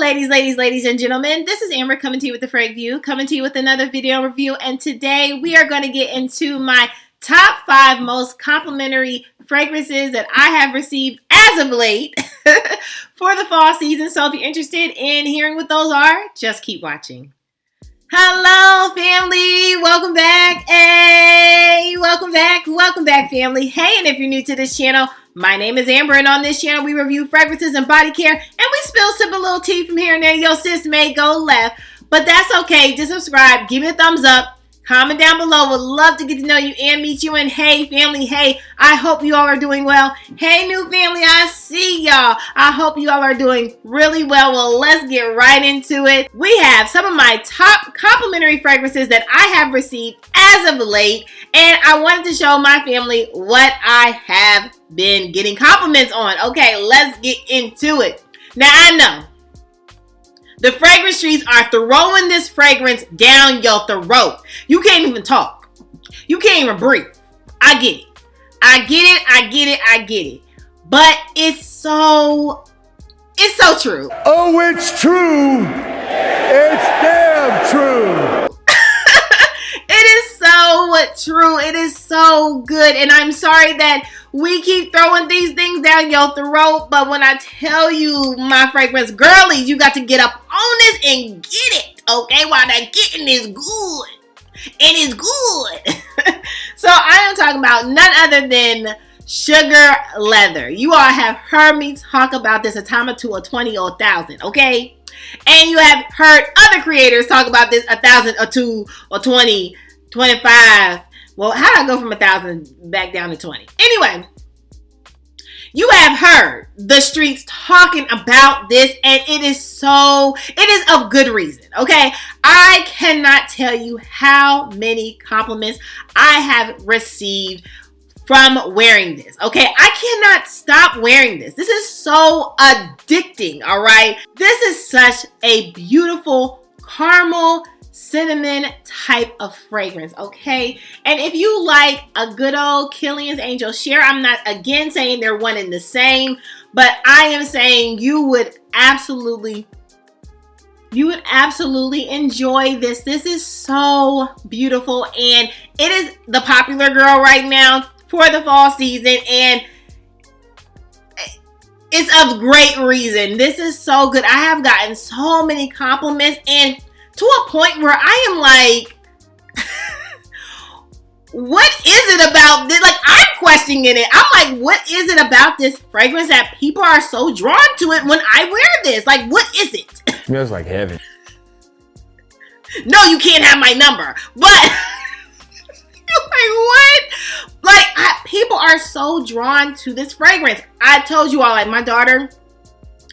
ladies and gentlemen. This is Amber coming to you with the FRAG View, coming to you with another video review. And today we are going to get into my top 5 most complimentary fragrances that I have received as of late for the fall season. So if you're interested in hearing what those are, just keep watching. Hello, family. Welcome back. Hey, welcome back, family. Hey, and if you're new to this channel, my name is Amber, and on this channel, we review fragrances and body care, and we spill sip a little tea from here and there. Yo, sis may go left, but that's okay. Just subscribe, give me a thumbs up, comment down below. Would love to get to know you and meet you. And hey, family, hey, I hope you all are doing well. Hey, new family, I see y'all. I hope you all are doing really well. Well, let's get right into it. We have some of my top complimentary fragrances that I have received as of late, and I wanted to show my family what I have been getting compliments on. Okay, let's get into it. Now, I know the fragrance streets are throwing this fragrance down your throat. You can't even talk. You can't even breathe. I get it. I get it. But it's so true. Oh, it's true. It's damn true. It is so true. It is so good. And I'm sorry that we keep throwing these things down your throat. But when I tell you, my fragrance girlies, you got to get up on this and get it. Okay? While that getting is good. It is good. So I am talking about none other than Sugar Leather. You all have heard me talk about this a time or two, or 20 or 1,000. Okay? And you have heard other creators talk about this 1,000 or 2 or 20, 25. Well, how do I go from 1,000 back down to 20? Anyway, you have heard the streets talking about this, and it is of good reason, okay? I cannot tell you how many compliments I have received from wearing this, okay? I cannot stop wearing this. This is so addicting, all right? This is such a beautiful caramel cinnamon type of fragrance, okay? And if you like a good old Killian's Angel Share, I'm not again saying they're one and the same, but I am saying you would absolutely enjoy this. This is so beautiful, and it is the popular girl right now for the fall season, and it's of great reason. This is so good. I have gotten so many compliments, and to a point where I am like, what is it about this? Like, I'm questioning it. I'm like, what is it about this fragrance that people are so drawn to it when I wear this? Like, what is it? Smells like heaven. No, you can't have my number. But you're like, what? Like, people are so drawn to this fragrance. I told you all, like, my daughter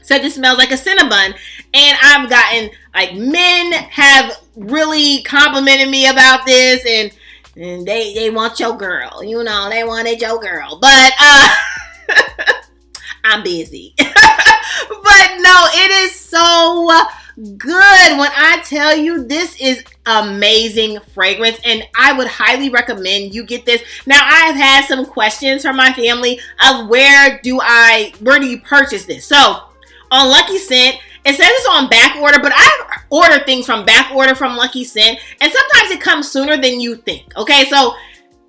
said this smells like a Cinnabon, and I've gotten, like, men have really complimented me about this, and they want your girl, you know, they wanted your girl, but I'm busy. But no, it is so good. When I tell you, this is amazing fragrance, and I would highly recommend you get this. Now, I have had some questions from my family of where do you purchase this? So on Lucky Scent, it says it's on back order, but I've ordered things from back order from Lucky Scent, and sometimes it comes sooner than you think. Okay, so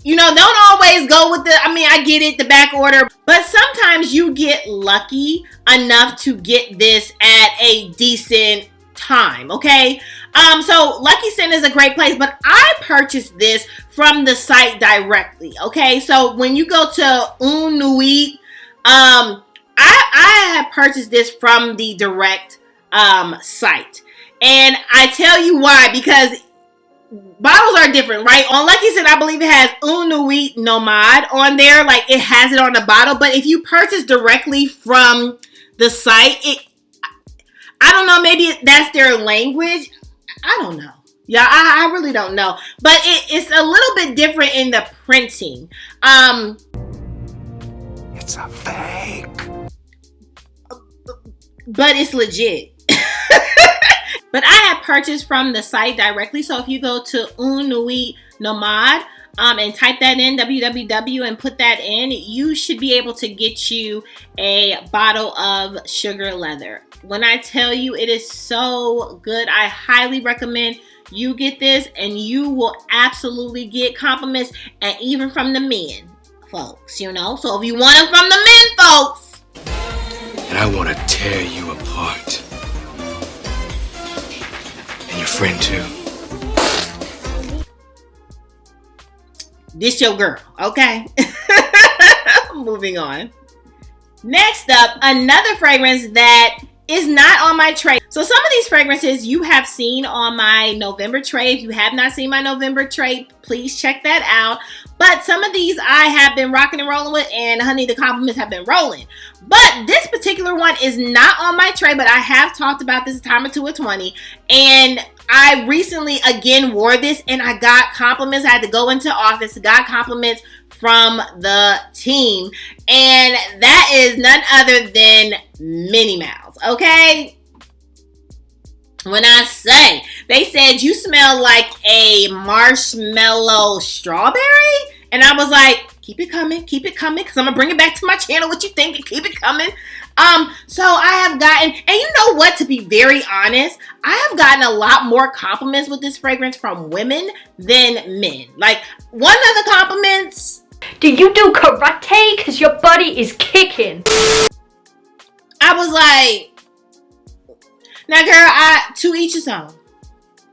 you know, don't always go with I get it, the back order, but sometimes you get lucky enough to get this at a decent time, okay? So Lucky Scent is a great place, but I purchased this from the site directly, okay? So when you go to Nuit, I have purchased this from the direct site, and I tell you why, because bottles are different, right? On Lucky Scent, I believe it has Nuit Nomade on there, like it has it on the bottle. But if you purchase directly from the site, I don't know, maybe that's their language. I don't know. Yeah, I really don't know. But it's a little bit different in the printing. It's a fake. But it's legit. But I have purchased from the site directly. So if you go to Nuit Nomade, and type that in, www, and put that in, you should be able to get you a bottle of sugar leather. When I tell you it is so good, I highly recommend you get this, and you will absolutely get compliments, and even from the men, folks, you know. So if you want them from the men, folks. And I want to tear you apart. And your friend too. This your girl, okay? Moving on. Next up, another fragrance that is not on my tray. So some of these fragrances you have seen on my November tray. If you have not seen my November tray, please check that out. But some of these I have been rocking and rolling with, and honey, the compliments have been rolling. But this particular one is not on my tray, but I have talked about this a time or two at 20. And I recently again wore this, and I got compliments. I had to go into office, got compliments from the team. And that is none other than Minnie Mouse, okay? When I say, they said you smell like a marshmallow strawberry, and I was like, keep it coming, because I'm gonna bring it back to my channel. What you think? Keep it coming. So I have gotten, and you know what, to be very honest, I have gotten a lot more compliments with this fragrance from women than men. Like, one of the compliments, do you do karate? Because your body is kicking. I was like, now girl, to each his own.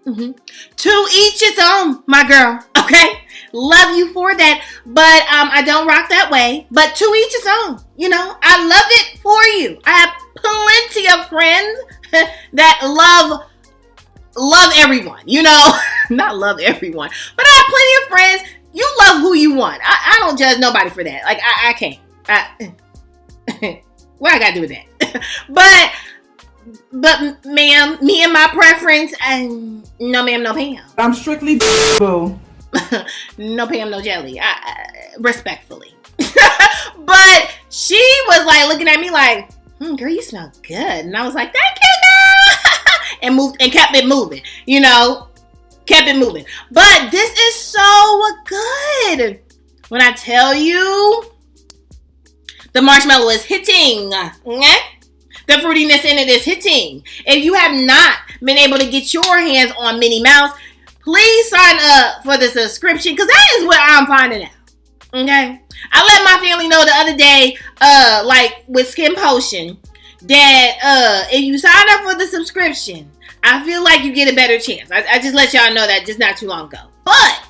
To each his own, my girl, okay? Love you for that, but I don't rock that way. But to each his own, you know. I love it for you. I have plenty of friends that love everyone, you know. Not love everyone, but I have plenty of friends. You love who you want. I don't judge nobody for that. Like, I can't. What I gotta do with that? But ma'am, me and my preference, and no ma'am, no Pam. I'm strictly boo. No Pam, no jelly. Respectfully. But she was like looking at me like, girl, you smell good. And I was like, thank you, girl. And moved and kept it moving, you know. Kept it moving. But this is so good. When I tell you, the marshmallow is hitting. Okay? The fruitiness in it is hitting. If you have not been able to get your hands on Minnie Mouse, please sign up for the subscription, because that is what I'm finding out. Okay? I let my family know the other day, like with Skin Potion, that if you sign up for the subscription, I feel like you get a better chance. I just let y'all know that just not too long ago. But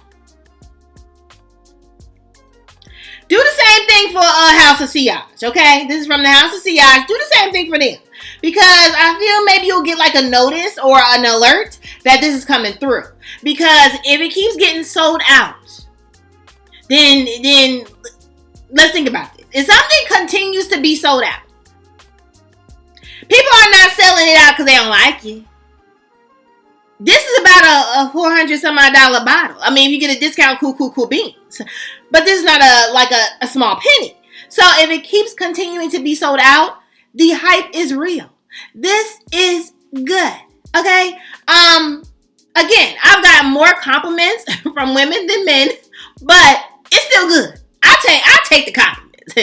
do the same thing for House of Sillage, okay? This is from the House of Sillage. Do the same thing for them. Because I feel maybe you'll get like a notice or an alert that this is coming through. Because if it keeps getting sold out, then let's think about this. If something continues to be sold out, people are not selling it out because they don't like it. This is about a $400 some odd bottle. I mean, if you get a discount, cool beans. But this is not a small penny. So if it keeps continuing to be sold out, the hype is real. This is good. Okay? Again, I've got more compliments from women than men, but it's still good. I take the compliments.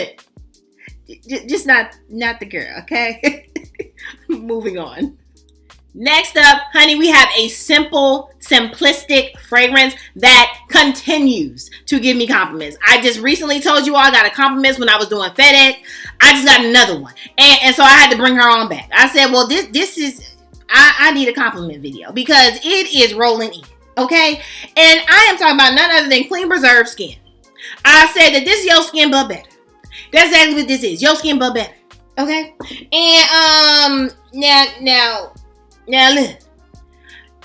Just not the girl, okay? Moving on. Next up, honey, we have a simple, simplistic fragrance that continues to give me compliments. I just recently told you all I got a compliment when I was doing FedEx. I just got another one. And so I had to bring her on back. I said, well, this is, I need a compliment video because it is rolling in, okay? And I am talking about none other than Clean Preserved Skin. I said that this is your skin but better. That's exactly what this is. Your skin but better, okay? And now look,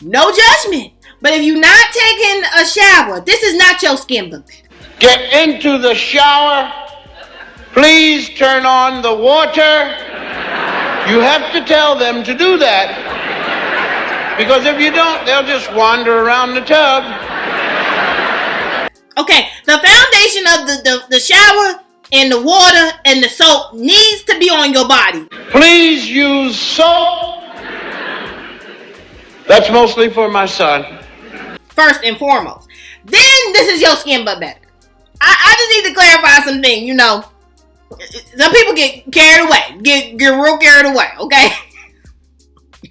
no judgment, but if you're not taking a shower, this is not your skin but better. Get into the shower. Please turn on the water. You have to tell them to do that. Because if you don't, they'll just wander around the tub. Okay, the foundation of the shower and the water and the soap needs to be on your body. Please use soap. That's mostly for my son. First and foremost. then this is your skin but better. I just need to clarify some things, you know. Some people get carried away. Get real carried away, okay?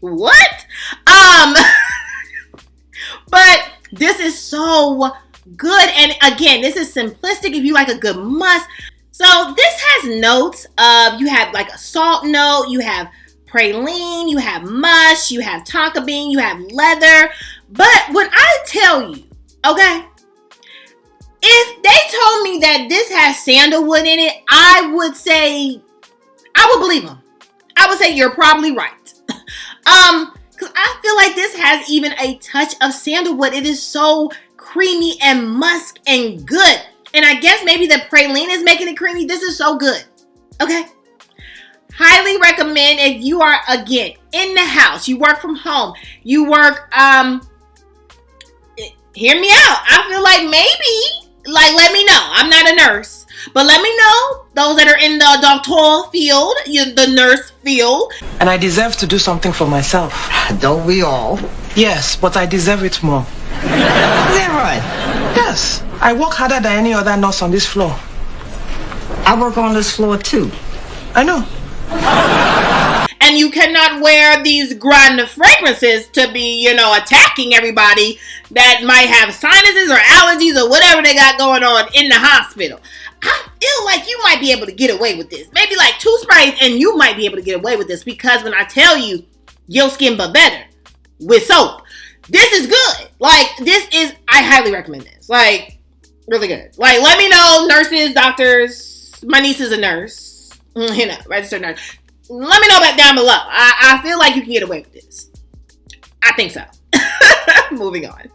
What? But this is so good. And again, this is simplistic if you like a good musk. So this has notes of, you have like a salt note, you have praline, you have mush, you have tonka bean, you have leather. But when I tell you, okay, if they told me that this has sandalwood in it, I would believe them. I would say you're probably right. Because I feel like this has even a touch of sandalwood. It is so creamy and musk and good. And I guess maybe the praline is making it creamy. This is so good. Okay. Highly recommend if you are, again, in the house, you work from home, you work, hear me out. I feel like maybe, like, let me know. I'm not a nurse, but let me know, those that are in the doctoral field, the nurse field. And I deserve to do something for myself. Don't we all? Yes, but I deserve it more. Is that right? Yes, I work harder than any other nurse on this floor. I work on this floor too. I know. And you cannot wear these grand fragrances to be, you know, attacking everybody that might have sinuses or allergies or whatever they got going on in the hospital. I feel like you might be able to get away with this. Maybe like 2 sprays and you might be able to get away with this, because when I tell you your skin but better with soap, this is good. Like, this is, I highly recommend this. Like, really good. Like, let me know, nurses, doctors. My niece is a nurse. You know, registered nurse. Let me know that down below. I feel like you can get away with this. I think so. Moving on.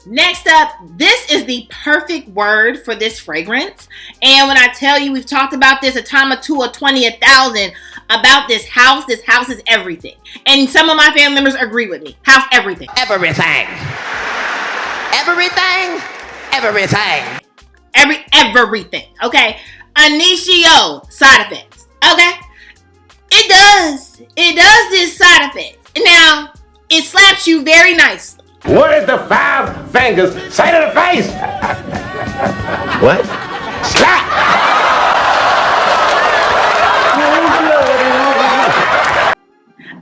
Next up, this is the perfect word for this fragrance. And when I tell you, we've talked about this a time or 2 or 20, 1,000 about this house is everything. And some of my family members agree with me. House everything. Everything. Everything. Everything. Everything. Okay. Initio side effects. Okay. It does this side effects. Now, it slaps you very nicely. What is the 5 fingers say to the face? What? Slap!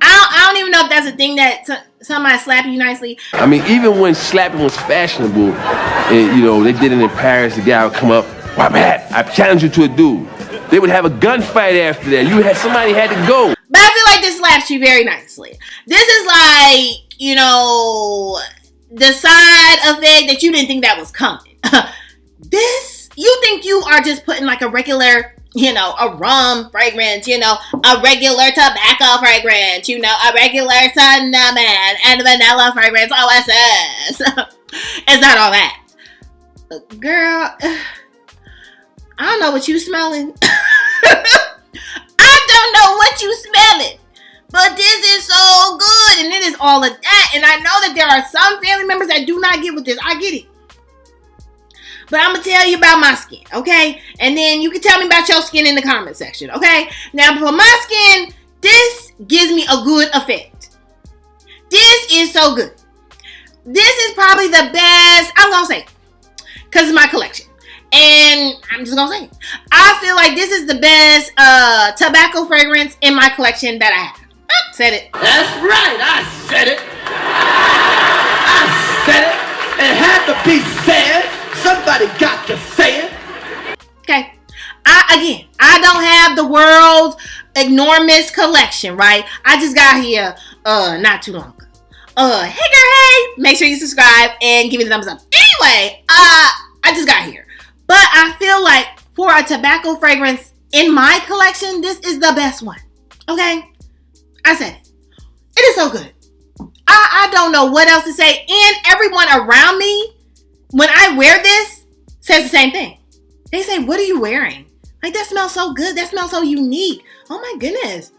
I don't even know if that's a thing that somebody slap you nicely. I mean, even when slapping was fashionable, and, you know, they did it in Paris, the guy would come up, "Why, Matt, I challenge you to a duel." They would have a gunfight after that. Somebody had to go. But I feel like this slaps you very nicely. This is like, you know, the side effect that you didn't think that was coming. This, you think you are just putting like a regular, you know, a rum fragrance, you know, a regular tobacco fragrance, you know, a regular cinnamon and vanilla fragrance, OSS. It's not all that. Girl, I don't know what you smelling. I don't know what you smelling. But this is so good, and it is all of that. And I know that there are some family members that do not get with this. I get it. But I'm going to tell you about my skin, okay? And then you can tell me about your skin in the comment section, okay? Now, for my skin, this gives me a good effect. This is so good. This is probably the best, I'm going to say, because it's my collection. And I'm just going to say it. I feel like this is the best tobacco fragrance in my collection that I have. Said it. That's right, I said it. I said it. It had to be said. Somebody got to say it. Okay. I don't have the world's enormous collection, right? I just got here not too long ago. Hey girl, hey. Make sure you subscribe and give me the thumbs up. Anyway, I just got here. But I feel like for a tobacco fragrance in my collection, this is the best one. Okay? I said it. It is so good. I don't know what else to say. And everyone around me, when I wear this, says the same thing. They say, "What are you wearing? Like, that smells so good. That smells so unique. Oh my goodness.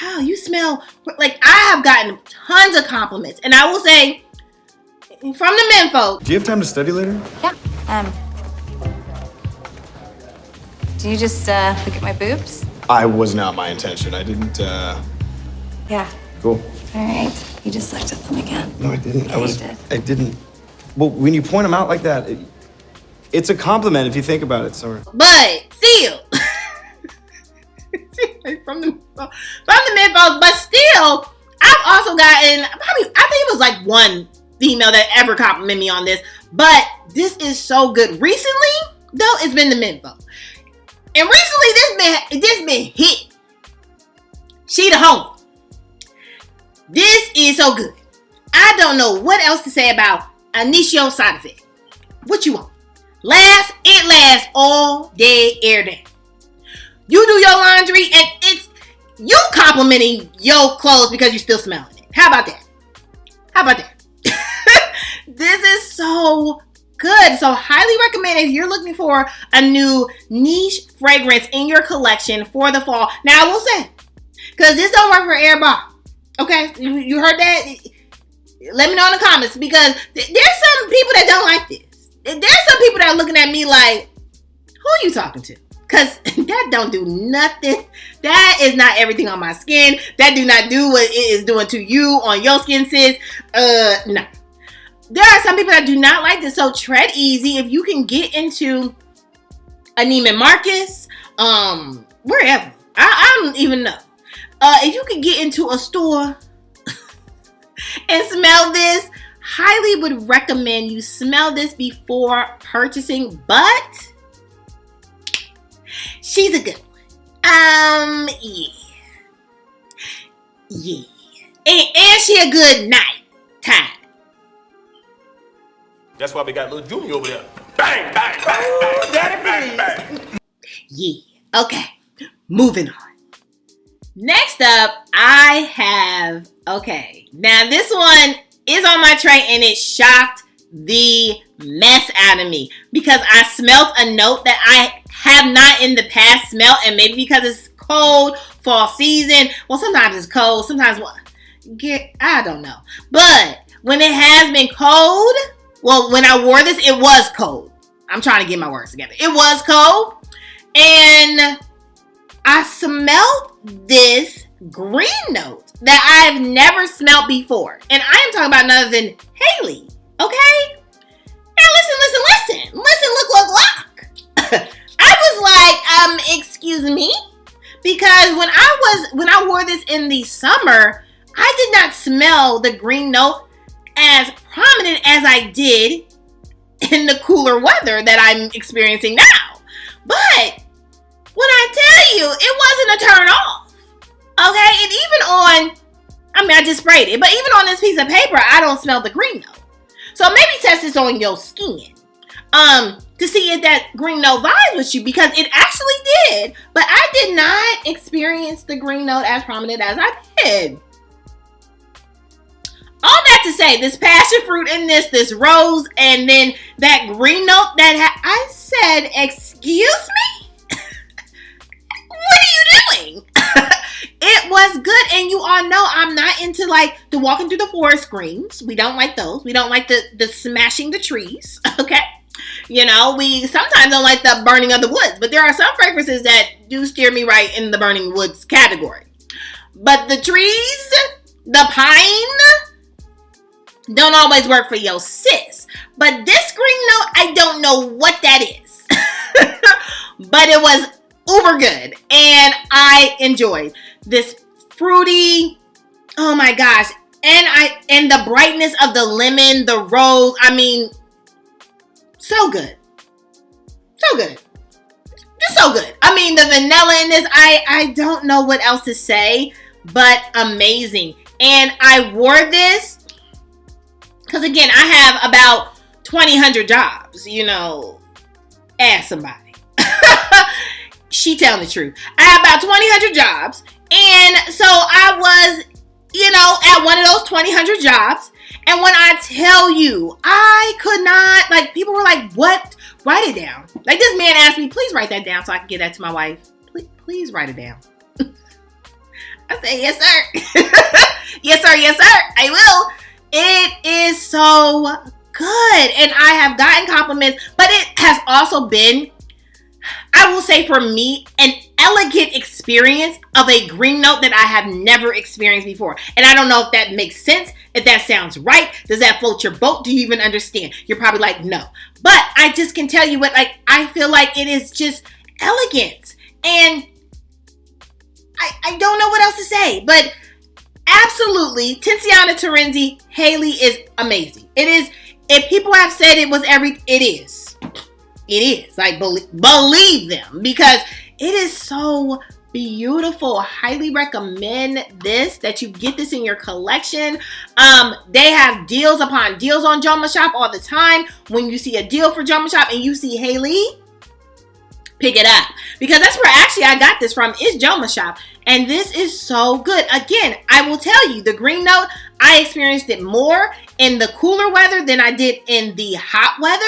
Wow, you smell..." Like, I have gotten tons of compliments. And I will say, from the menfolk. Do you have time to study later? Yeah. Do you just look at my boobs? I was not my intention. I didn't, Yeah. Cool. All right. You just looked at them again. No, I didn't. Yeah, you did. I didn't. But when you point them out like that, it's a compliment if you think about it, Summer. But still, from the mythos, but still, I've also gotten probably, I think it was like one female that ever complimented me on this, but this is so good. Recently, though, it's been the mythos. And recently, this been hit. She the homie. This is so good. I don't know what else to say about Initio side effect. What you want? It lasts all day, every day. You do your laundry and it's you complimenting your clothes because you still smelling it. How about that? How about that? This is so good. So highly recommend if you're looking for a new niche fragrance in your collection for the fall. Now I will say, because this don't work for everybody. Okay, you heard that? Let me know in the comments, because there's some people that don't like this. There's some people that are looking at me like, who are you talking to? Because that don't do nothing. That is not everything on my skin. That do not do what it is doing to you on your skin, sis. No. There are some people that do not like this, so tread easy. If you can get into a Neiman Marcus, wherever. I don't even know. If you can get into a store and smell this, highly would recommend you smell this before purchasing, but she's a good one. Yeah. And she a good night time. That's why we got little Junior over there. Bang, bang, bang, bang, daddy, bang, bang. Yeah. Okay. Moving on. Next up, I have, okay, now this one is on my tray and it shocked the mess out of me because I smelled a note that I have not in the past smelled, and maybe because it's cold, fall season. Well, sometimes it's cold, sometimes I don't know. But when it has been cold, well, when I wore this, it was cold. I'm trying to get my words together. It was cold, and I smelled this green note that I've never smelled before. And I am talking about none other than Halley. Okay? Now listen. Look. I was like, excuse me? Because when I wore this in the summer, I did not smell the green note as prominent as I did in the cooler weather that I'm experiencing now. But when I tell you, it wasn't a turn off. Okay? And even I just sprayed it, but even on this piece of paper, I don't smell the green note. So maybe test this on your skin. To see if that green note vibes with you, because it actually did. But I did not experience the green note as prominent as I did. All that to say, this passion fruit in this rose, and then that green note I said, excuse me? What are you doing? It was good, and you all know I'm not into like the walking through the forest screams. We don't like those. We don't like the smashing the trees, okay? You know, we sometimes don't like the burning of the woods, but there are some fragrances that do steer me right in the burning woods category. But the trees, the pine, don't always work for your sis. But this green note, I don't know what that is. But it was uber good, and I enjoyed this fruity, oh my gosh, and the brightness of the lemon, the rose, I mean, so good. Just so good. I mean, the vanilla in this, I don't know what else to say, but amazing. And I wore this because, again, I have about 2,000 jobs, you know, ask somebody. She telling the truth. I have about 2,000 jobs, and so I was, you know, at one of those 2,000 jobs. And when I tell you, I could not, like, people were like, what? Write it down. Like, this man asked me, please write that down so I can give that to my wife. Please write it down. I said, yes, sir. yes, sir. I will. It is so good. And I have gotten compliments, but it has also been, I will say for me, an elegant experience of a green note that I have never experienced before. And I don't know if that makes sense, if that sounds right. Does that float your boat? Do you even understand? You're probably like, no. But I just can tell you what, like, I feel like it is just elegant. And I don't know what else to say, but absolutely, Tiziana, Terenzi, Halley is amazing. It is, if people have said it was it is. It is. Like, believe them, because it is so beautiful. Highly recommend this, that you get this in your collection. They have deals upon deals on Joma Shop all the time. When you see a deal for Joma Shop and you see Halley, pick it up, because that's where actually I got this from, is Joma Shop. And this is so good. Again, I will tell you, the green note, I experienced it more in the cooler weather than I did in the hot weather.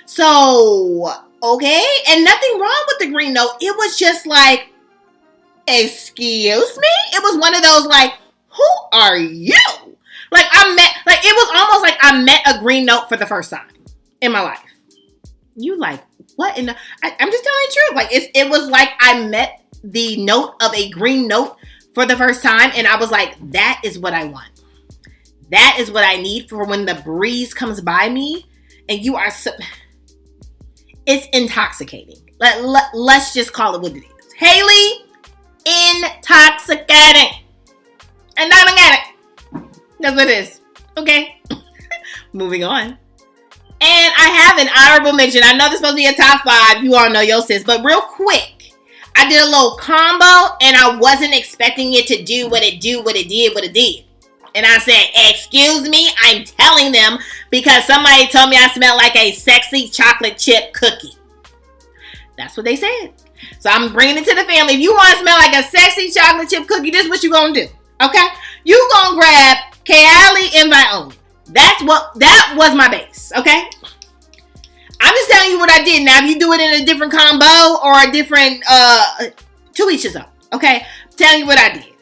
So, okay. And nothing wrong with the green note. It was just like, excuse me? It was one of those like, who are you? Like, it was almost like I met a green note for the first time in my life. You like, what? I'm just telling you the truth. Like, it was like I met the note of a green note for the first time, and I was like, that is what I want. That is what I need for when the breeze comes by me, and you are so... It's intoxicating. Let's just call it what it is. Halley, intoxicating. And I don't get it. That's what it is. Okay. Moving on. And I have an honorable mention. I know this is supposed to be a top 5. You all know your sis. But real quick, I did a little combo, and I wasn't expecting it to do what it did. And I said, excuse me, I'm telling them, because somebody told me I smell like a sexy chocolate chip cookie. That's what they said. So I'm bringing it to the family. If you want to smell like a sexy chocolate chip cookie, this is what you're going to do. Okay? You going to grab Kayali and Leather Une. That was my base. Okay? I'm just telling you what I did. Now, if you do it in a different combo or a different, to each his own. Okay? I'm telling you what I did.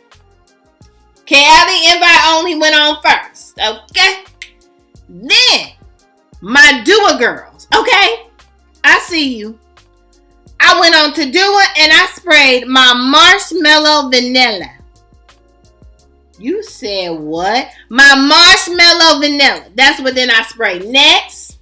Kayali and Leather Une went on first. Okay? Then, my Dua girls. Okay? I see you. I went on to Dua and I sprayed my Marshmallow Vanilla. You said what? My Marshmallow Vanilla. That's what then I sprayed. Next.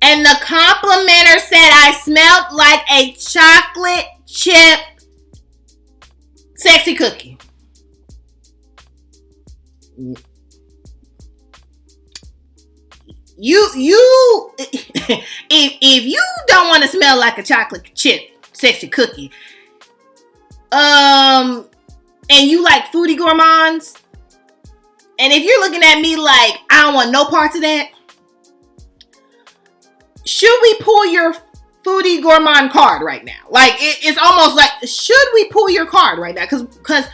And the complimenter said I smelled like a chocolate chip sexy cookie. If you don't want to smell like a chocolate chip sexy cookie, and you like foodie gourmands, and if you're looking at me like I don't want no parts of that, should we pull your foodie gourmand card right now? Like, it's almost like, should we pull your card right now? Because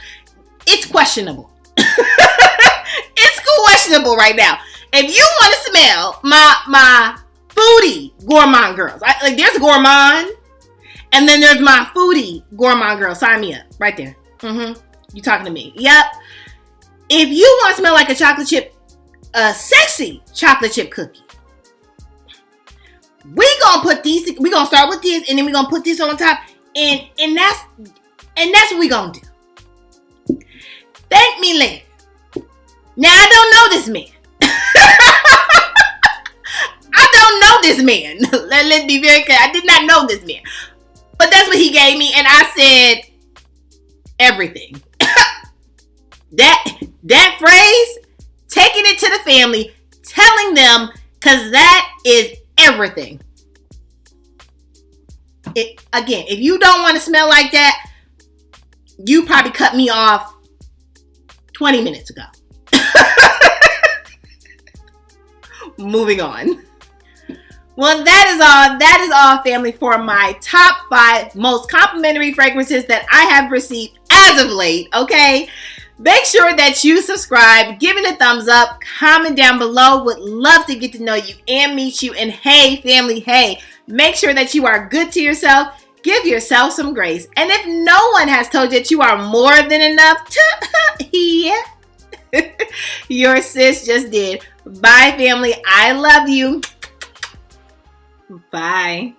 it's questionable. It's questionable right now. If you want to smell my foodie gourmand girls, like, there's gourmand, and then there's my foodie gourmand girl. Sign me up right there. You talking to me? Yep. If you want to smell like a chocolate chip, sexy chocolate chip cookie, we gonna start with this, and then we gonna put this on top, and that's what we gonna do. Thank me later. Now, I don't know this man. I don't know this man. Let's be very clear. I did not know this man. But that's what he gave me, and I said everything. that phrase, taking it to the family, telling them, because that is everything. Again, if you don't want to smell like that, you probably cut me off 20 minutes ago. Moving on. Well, that is all, family, for my top 5 most complimentary fragrances that I have received as of late, okay? Make sure that you subscribe, give it a thumbs up, comment down below. Would love to get to know you and meet you. And hey, family, hey, make sure that you are good to yourself. Give yourself some grace. And if no one has told you that you are more than enough, yeah, your sis just did. Bye, family. I love you. Bye.